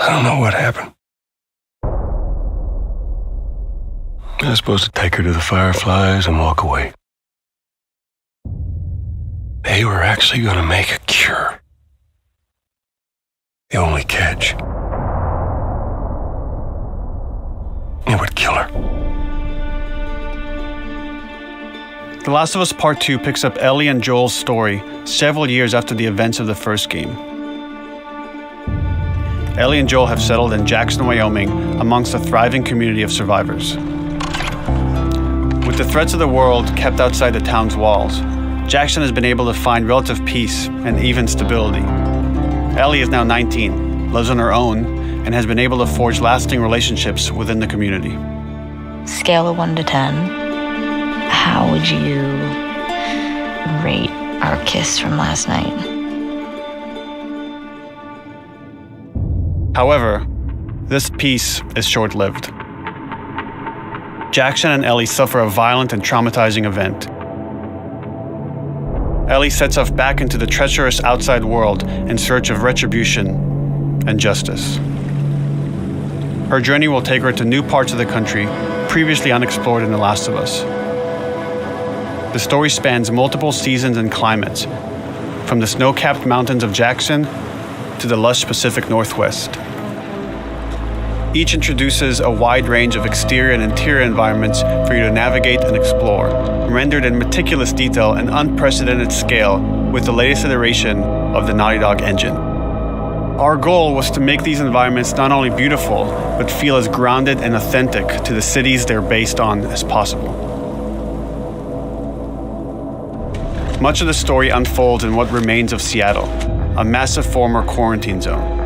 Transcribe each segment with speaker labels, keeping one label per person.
Speaker 1: I don't know what happened. I was supposed to take her to the Fireflies and walk away. They were actually going to make a cure. The only catch, it would kill her.
Speaker 2: The Last of Us Part 2 picks up Ellie and Joel's story several years after the events of the first game. Ellie and Joel have settled in Jackson, Wyoming, amongst a thriving community of survivors. With the threats of the world kept outside the town's walls, Jackson has been able to find relative peace and even stability. Ellie is now 19, lives on her own, and has been able to forge lasting relationships within the community.
Speaker 3: Scale of 1 to 10. How would you rate our kiss from last night?
Speaker 2: However, this peace is short-lived. Jackson and Ellie suffer a violent and traumatizing event. Ellie sets off back into the treacherous outside world in search of retribution and justice. Her journey will take her to new parts of the country previously unexplored in The Last of Us. The story spans multiple seasons and climates, from the snow-capped mountains of Jackson to the lush Pacific Northwest. Each introduces a wide range of exterior and interior environments for you to navigate and explore, rendered in meticulous detail and unprecedented scale with the latest iteration of the Naughty Dog engine. Our goal was to make these environments not only beautiful, but feel as grounded and authentic to the cities they're based on as possible. Much of the story unfolds in what remains of Seattle, a massive former quarantine zone.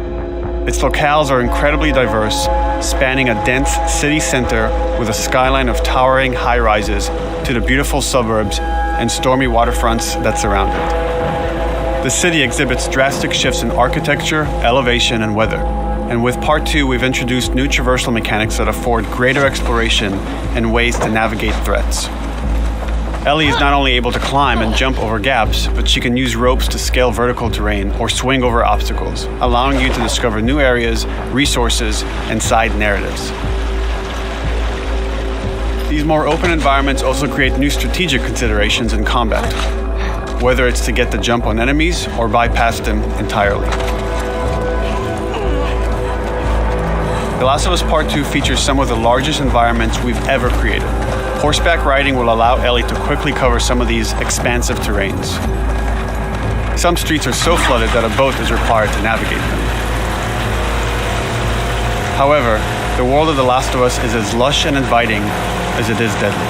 Speaker 2: Its locales are incredibly diverse, spanning a dense city center with a skyline of towering high-rises to the beautiful suburbs and stormy waterfronts that surround it. The city exhibits drastic shifts in architecture, elevation, and weather. And with Part 2, we've introduced new traversal mechanics that afford greater exploration and ways to navigate threats. Ellie is not only able to climb and jump over gaps, but she can use ropes to scale vertical terrain or swing over obstacles, allowing you to discover new areas, resources, and side narratives. These more open environments also create new strategic considerations in combat, whether it's to get the jump on enemies or bypass them entirely. The Last of Us Part 2 features some of the largest environments we've ever created. Horseback riding will allow Ellie to quickly cover some of these expansive terrains. Some streets are so flooded that a boat is required to navigate them. However, the world of The Last of Us is as lush and inviting as it is deadly.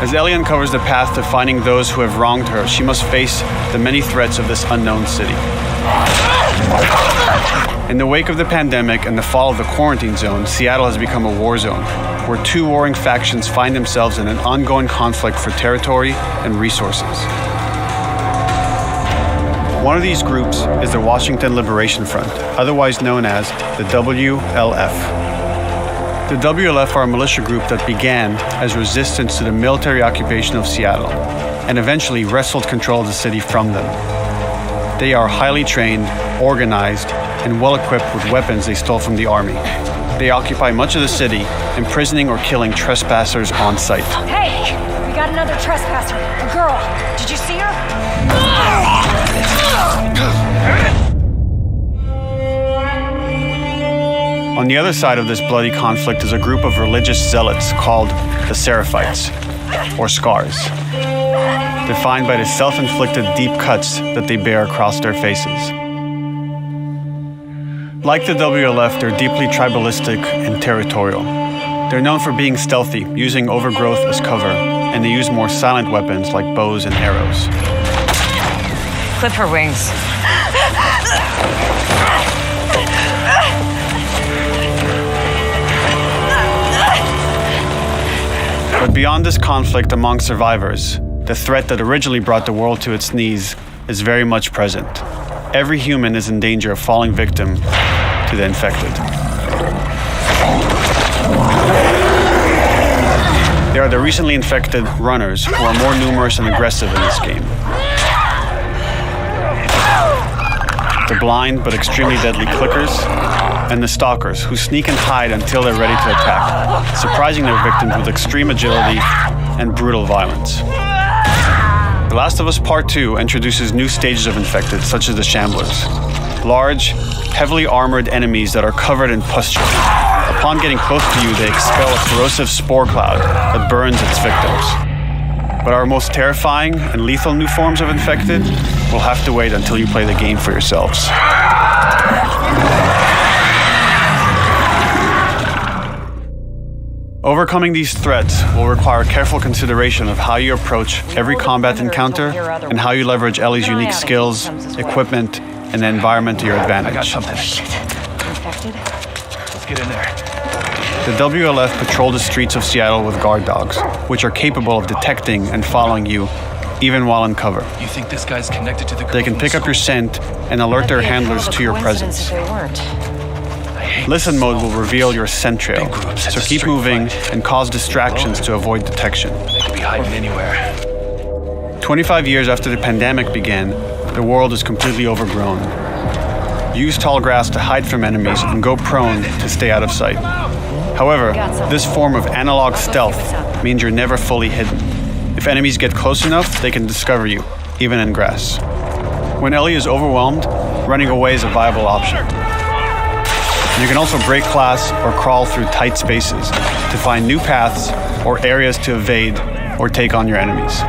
Speaker 2: As Ellie uncovers the path to finding those who have wronged her, she must face the many threats of this unknown city. In the wake of the pandemic and the fall of the quarantine zone, Seattle has become a war zone, where two warring factions find themselves in an ongoing conflict for territory and resources. One of these groups is the Washington Liberation Front, otherwise known as the WLF. The WLF are a militia group that began as resistance to the military occupation of Seattle and eventually wrestled control of the city from them. They are highly trained, organized, and well-equipped with weapons they stole from the army. They occupy much of the city, imprisoning or killing trespassers on sight.
Speaker 4: Hey! We got another trespasser. A girl. Did you see her?
Speaker 2: On the other side of this bloody conflict is a group of religious zealots called the Seraphites, or Scars, defined by the self-inflicted deep cuts that they bear across their faces. Like the WLF, they're deeply tribalistic and territorial. They're known for being stealthy, using overgrowth as cover, and they use more silent weapons like bows and arrows.
Speaker 5: Clip her wings.
Speaker 2: But beyond this conflict among survivors, the threat that originally brought the world to its knees is very much present. Every human is in danger of falling victim to the infected. There are the recently infected runners who are more numerous and aggressive in this game. the blind but extremely deadly clickers, and the stalkers, who sneak and hide until they're ready to attack, surprising their victims with extreme agility and brutal violence. The Last of Us Part 2 introduces new stages of infected, such as the Shamblers. Large, heavily armored enemies that are covered in pustule. Upon getting close to you, they expel a corrosive spore cloud that burns its victims. But our most terrifying and lethal new forms of infected will have to wait until you play the game for yourselves. Overcoming these threats will require careful consideration of how you approach every combat encounter and how you leverage Ellie's unique skills, equipment, and the environment to your advantage.
Speaker 6: I got something. Infected? Let's get in there.
Speaker 2: The WLF patrol the streets of Seattle with guard dogs, which are capable of detecting and following you, even while in cover.
Speaker 6: You think this guy's connected to the
Speaker 2: They can pick up your scent and alert their handlers to your presence. Listen mode will reveal your scent trail, so keep moving and cause distractions to avoid detection.
Speaker 6: They could be hiding anywhere.
Speaker 2: 25 years after the pandemic began, the world is completely overgrown. Use tall grass to hide from enemies and go prone to stay out of sight. However, this form of analog stealth means you're never fully hidden. If enemies get close enough, they can discover you, even in grass. When Ellie is overwhelmed, running away is a viable option. You can also break glass or crawl through tight spaces to find new paths or areas to evade or take on your enemies.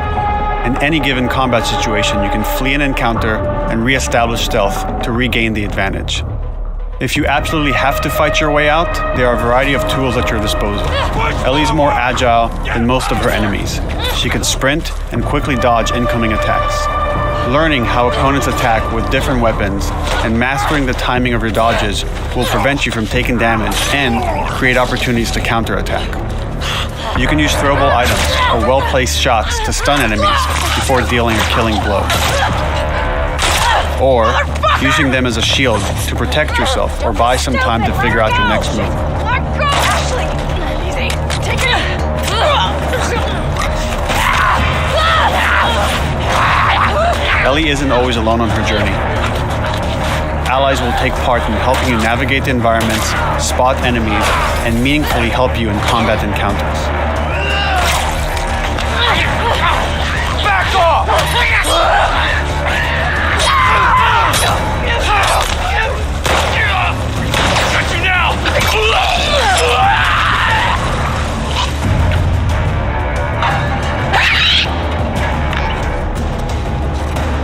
Speaker 2: In any given combat situation, you can flee an encounter and re-establish stealth to regain the advantage. If you absolutely have to fight your way out, there are a variety of tools at your disposal. Ellie's more agile than most of her enemies. She can sprint and quickly dodge incoming attacks. Learning how opponents attack with different weapons and mastering the timing of your dodges will prevent you from taking damage and create opportunities to counterattack. You can use throwable items or well-placed shots to stun enemies before dealing a killing blow. Or using them as a shield to protect yourself or buy some time to figure out your next move. Ellie isn't always alone on her journey. Allies will take part in helping you navigate the environments, spot enemies, and meaningfully help you in combat encounters.
Speaker 6: Back off!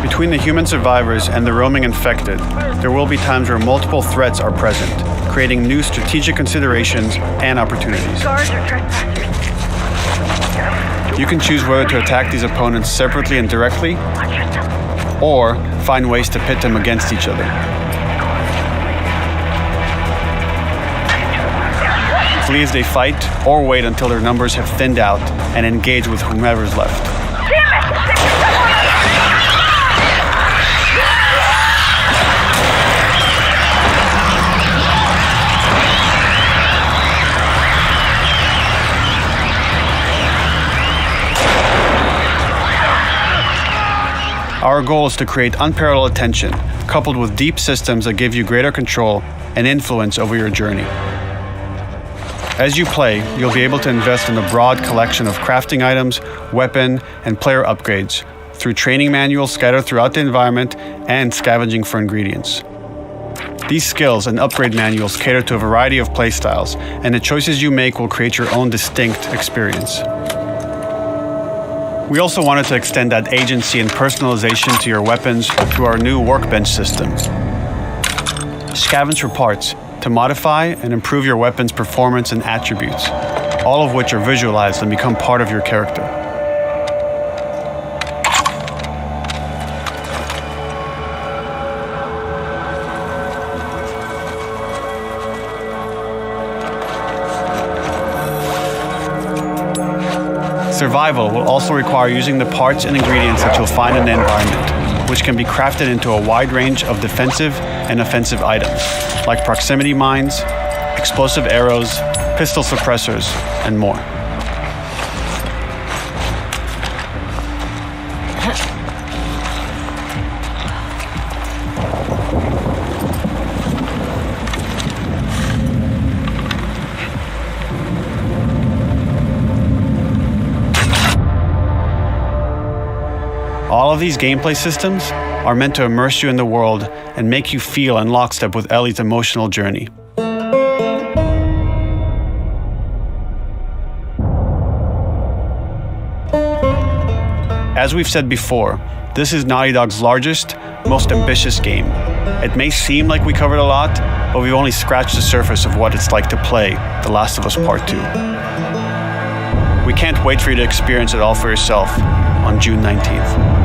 Speaker 2: Between the human survivors and the roaming infected, there will be times where multiple threats are present, creating new strategic considerations and opportunities. You can choose whether to attack these opponents separately and directly, or find ways to pit them against each other. Flee as they fight, or wait until their numbers have thinned out and engage with whomever's left. Our goal is to create unparalleled attention, coupled with deep systems that give you greater control and influence over your journey. As you play, you'll be able to invest in a broad collection of crafting items, weapon, and player upgrades through training manuals scattered throughout the environment and scavenging for ingredients. These skills and upgrade manuals cater to a variety of playstyles, and the choices you make will create your own distinct experience. We also wanted to extend that agency and personalization to your weapons through our new workbench system. Scavenge for parts to modify and improve your weapon's performance and attributes, all of which are visualized and become part of your character. Survival will also require using the parts and ingredients that you'll find in the environment, which can be crafted into a wide range of defensive and offensive items, like proximity mines, explosive arrows, pistol suppressors, and more. All of these gameplay systems are meant to immerse you in the world and make you feel in lockstep with Ellie's emotional journey. As we've said before, this is Naughty Dog's largest, most ambitious game. It may seem like we covered a lot, but we've only scratched the surface of what it's like to play The Last of Us Part 2. We can't wait for you to experience it all for yourself on June 19th.